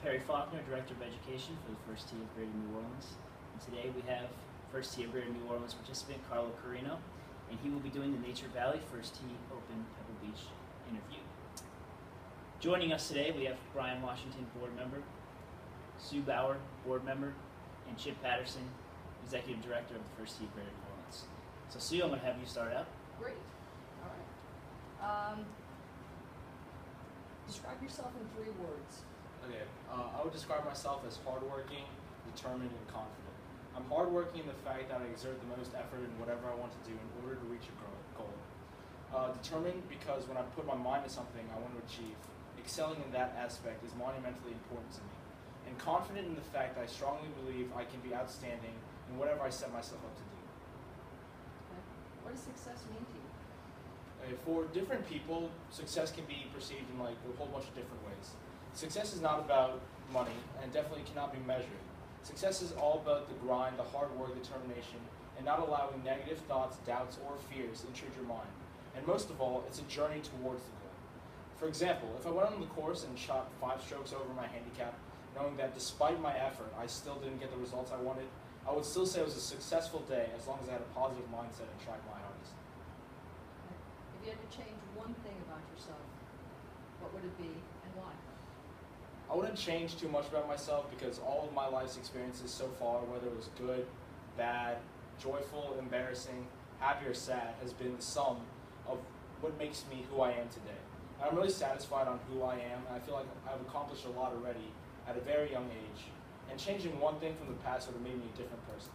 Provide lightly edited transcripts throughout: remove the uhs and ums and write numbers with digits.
Perry Faulkner, Director of Education for the First Tee of Greater New Orleans. And today we have First Tee of Greater New Orleans participant Carlo Carino, and he will be doing the Nature Valley First Tee Open Pebble Beach interview. Joining us today, we have Brian Washington, board member, Sue Bauer, board member, and Chip Patterson, Executive Director of the First Tee of Greater New Orleans. So Sue, I'm going to have you start out. Great. All right. Describe yourself in 3 words. Okay, I would describe myself as hardworking, determined, and confident. I'm hardworking in the fact that I exert the most effort in whatever I want to do in order to reach a goal. Determined because when I put my mind to something I want to achieve, excelling in that aspect is monumentally important to me. And confident in the fact that I strongly believe I can be outstanding in whatever I set myself up to do. Okay. What does success mean to you? For different people, success can be perceived in like a whole bunch of different ways. Success is not about money and definitely cannot be measured. Success is all about the grind, the hard work, determination, and not allowing negative thoughts, doubts, or fears intrude your mind. And most of all, it's a journey towards the goal. For example, if I went on the course and shot 5 strokes over my handicap, knowing that despite my effort, I still didn't get the results I wanted, I would still say it was a successful day as long as I had a positive mindset and tried my hardest. If you had to change one thing about yourself, what would it be and why? I wouldn't change too much about myself because all of my life's experiences so far, whether it was good, bad, joyful, embarrassing, happy, or sad, has been the sum of what makes me who I am today. And I'm really satisfied on who I am, and I feel like I've accomplished a lot already at a very young age. And changing one thing from the past would have made me a different person.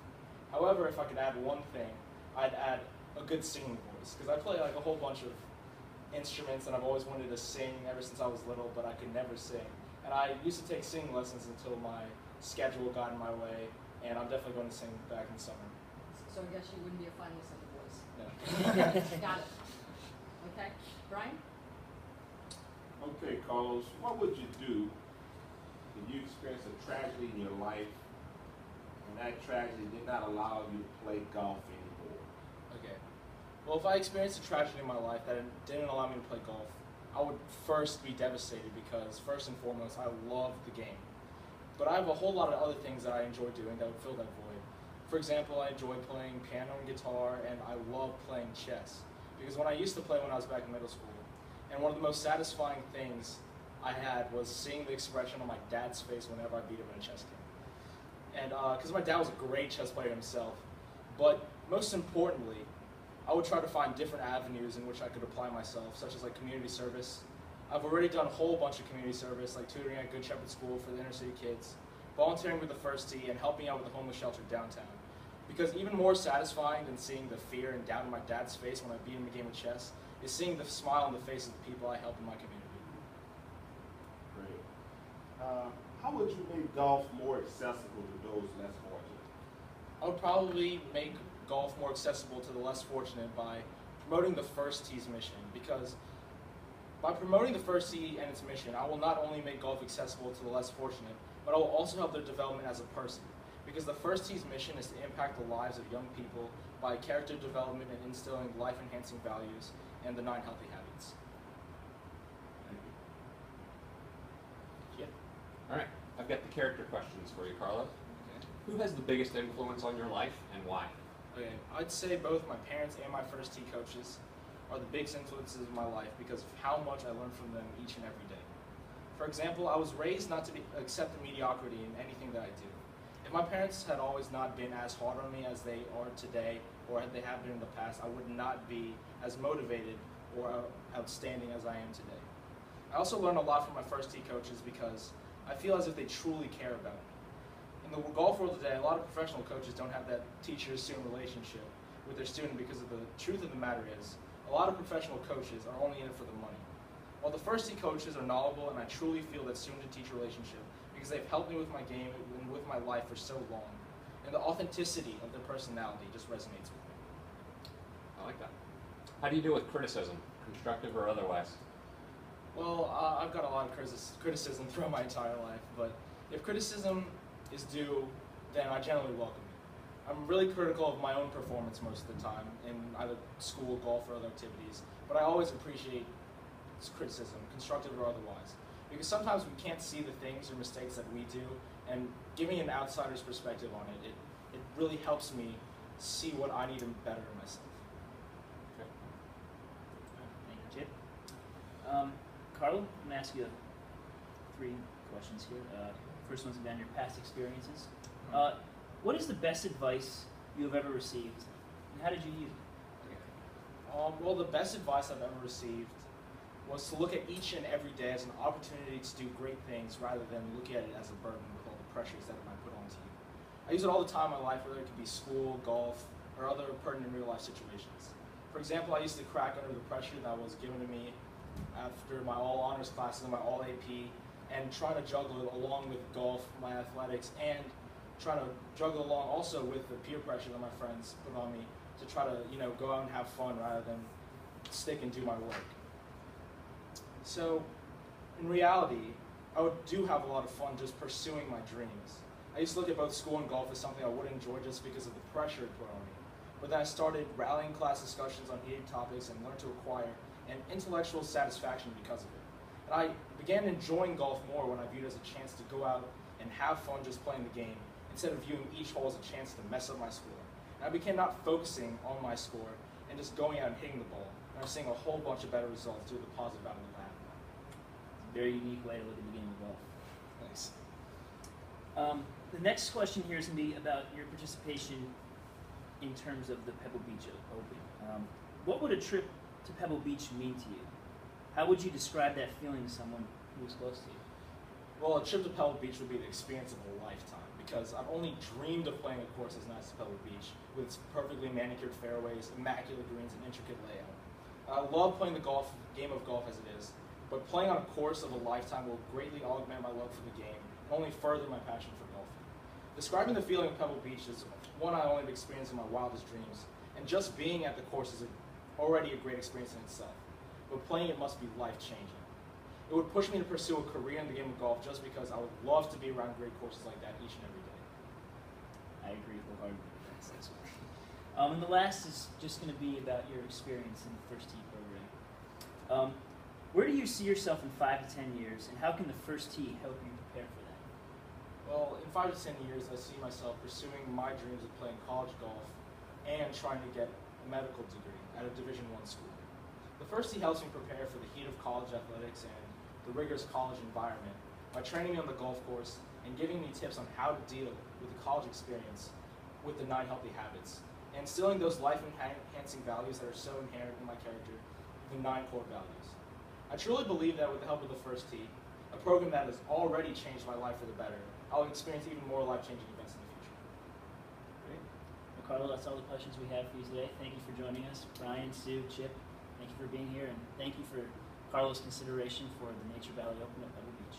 However, if I could add one thing, I'd add a good singing voice, because I play like a whole bunch of instruments and I've always wanted to sing ever since I was little, but I could never sing. And I used to take singing lessons until my schedule got in my way, and I'm definitely going to sing back in summer. So I guess you wouldn't be a finalist on The Voice. No. Got it. Okay. Brian? Okay, Carlos, what would you do if you experienced a tragedy in your life and that tragedy did not allow you to play golf anymore? Okay. Well, if I experienced a tragedy in my life that didn't allow me to play golf, I would first be devastated because, first and foremost, I love the game. But I have a whole lot of other things that I enjoy doing that would fill that void. For example, I enjoy playing piano and guitar, and I love playing chess. Because when I used to play when I was back in middle school, and one of the most satisfying things I had was seeing the expression on my dad's face whenever I beat him in a chess game. And because my dad was a great chess player himself, but most importantly, I would try to find different avenues in which I could apply myself, such as like community service. I've already done a whole bunch of community service, like tutoring at Good Shepherd School for the inner city kids, volunteering with the First Tee, and helping out with the homeless shelter downtown. Because even more satisfying than seeing the fear and doubt in my dad's face when I beat him in a game of chess is seeing the smile on the faces of the people I help in my community. Great. How would you make golf more accessible to those less fortunate? I would probably make golf more accessible to the less fortunate by promoting the First Tee's mission, because by promoting the First Tee and its mission, I will not only make golf accessible to the less fortunate, but I will also help their development as a person. Because the First Tee's mission is to impact the lives of young people by character development and instilling life-enhancing values and the 9 healthy habits. Thank you. Yeah. All right, I've got the character questions for you, Carlo. Okay. Who has the biggest influence on your life and why? Okay. I'd say both my parents and my First Tee coaches are the biggest influences of my life because of how much I learn from them each and every day. For example, I was raised not to accept the mediocrity in anything that I do. If my parents had always not been as hard on me as they are today, or they have been in the past, I would not be as motivated or outstanding as I am today. I also learned a lot from my First Tee coaches because I feel as if they truly care about me. In the golf world today, a lot of professional coaches don't have that teacher-student relationship with their student because of the truth of the matter is, a lot of professional coaches are only in it for the money. While the First Tee coaches are knowledgeable, and I truly feel that student-to-teacher relationship because they've helped me with my game and with my life for so long. And the authenticity of their personality just resonates with me. I like that. How do you deal with criticism, constructive or otherwise? Well, I've got a lot of criticism throughout my entire life, but if criticism is due, then I generally welcome it. I'm really critical of my own performance most of the time in either school, golf, or other activities, but I always appreciate criticism, constructive or otherwise. because sometimes we can't see the things or mistakes that we do, and giving an outsider's perspective on it, it really helps me see what I need to better in myself. Thank you, Chip. Carlo, I'm going to ask you 3 questions here. First one's about your past experiences. What is the best advice you have ever received, and how did you use it? Well, the best advice I've ever received was to look at each and every day as an opportunity to do great things rather than look at it as a burden with all the pressures that it might put onto you. I use it all the time in my life, whether it could be school, golf, or other pertinent real-life situations. For example, I used to crack under the pressure that was given to me after my all-honors classes and my all-AP, and trying to juggle it along with golf, my athletics, and trying to juggle along also with the peer pressure that my friends put on me to try to, go out and have fun rather than stick and do my work. So, in reality, I do have a lot of fun just pursuing my dreams. I used to look at both school and golf as something I would enjoy just because of the pressure it put on me. But then I started rallying class discussions on heated topics and learned to acquire an intellectual satisfaction because of it. And I began enjoying golf more when I viewed it as a chance to go out and have fun just playing the game, instead of viewing each hole as a chance to mess up my score. And I became not focusing on my score and just going out and hitting the ball. And I'm seeing a whole bunch of better results due to the positive outlook I have. It's a very unique way to look at the game of golf. Thanks. The next question here is going to be about your participation in terms of the Pebble Beach Open. What would a trip to Pebble Beach mean to you? How would you describe that feeling to someone who was close to you? Well, a trip to Pebble Beach would be the experience of a lifetime, because I've only dreamed of playing a course as nice as Pebble Beach, with its perfectly manicured fairways, immaculate greens, and intricate layout. I love playing the game of golf as it is, but playing on a course of a lifetime will greatly augment my love for the game and only further my passion for golfing. Describing the feeling of Pebble Beach is one I only have experienced in my wildest dreams, and just being at the course is already a great experience in itself, but playing it must be life-changing. It would push me to pursue a career in the game of golf just because I would love to be around great courses like that each and every day. I agree wholeheartedly with that assessment. And the last is just going to be about your experience in the First Tee program. Where do you see yourself in 5 to 10 years, and how can the First Tee help you prepare for that? Well, in 5 to 10 years, I see myself pursuing my dreams of playing college golf and trying to get a medical degree at a Division I school. The First Tee helps me prepare for the heat of college athletics and the rigorous college environment by training me on the golf course and giving me tips on how to deal with the college experience with the 9 healthy habits, and instilling those life-enhancing values that are so inherent in my character, the 9 core values. I truly believe that with the help of the First Tee, a program that has already changed my life for the better, I'll experience even more life-changing events in the future. Great. Well, Carlo, that's all the questions we have for you today. Thank you for joining us. Brian, Sue, Chip, thank you for being here, and thank you for Carlo's consideration for the Nature Valley Open at Pebble Beach.